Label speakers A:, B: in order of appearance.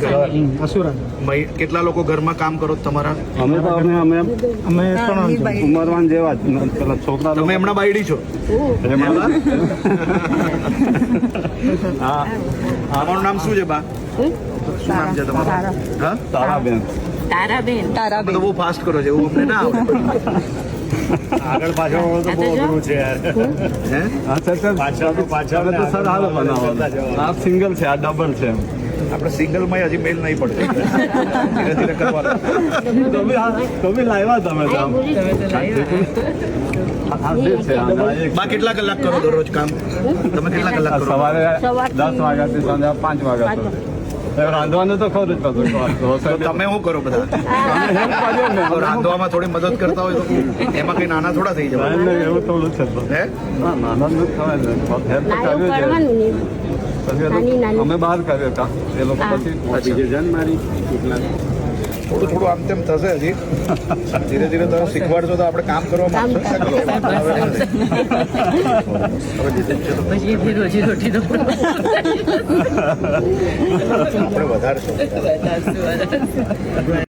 A: કયા ઘર?
B: અસુરા.
A: કેટલા લોકો ઘરમાં કામ કરો છો તમારા?
C: અમે તો અમે ઉંમરવાન જેવા જ પેલા છોકરા.
A: તમે હમણાં બાયડી છો? તમારું નામ શું છે બા? શું નામ છે તમારું? હા,
C: તારાબેન.
A: તમે તો બહુ ફાસ્ટ કરો છો, એવું અમને ના આવડે.
D: આગળ પાછળ તો બહુ અઘરું છે યાર.
A: હે?
C: પાછળ તો સર હાલ બનાવો. આ સિંગલ છે, આ ડબલ છે.
A: આપણે સિંગલમાં હજી મેલ નહીં પડતો, ધીરે ધીરે કરવાનું.
C: તો બી લાવ્યા તમે તો આમ.
A: બા કેટલા કલાક કરો દરરોજ કામ? તમે કેટલા કલાક કરો?
C: સવારે 10 વાગ્યાથી સાંજે 5 વાગ્યા સુધી. રાંધવાનું તો ખરું જ બધું.
A: તો તમે શું કરો બધા? તો રાંધવામાં થોડી મદદ કરતા હોય તો એમાં કઈ નાના થોડા થઈ જવાય.
C: એવું થોડું છે.
A: હે?
C: નાના જ ખવાય ને. હેલ્પ તો કરવી જ. અમે બહાર કર્યો હતા એ લોકો પછી મારી
A: થોડું થોડું આમ તેમ થશે હજી. ધીરે ધીરે તમે શીખવાડશો તો આપણે કામ કરવા માંગશો. આપણે વધારશું.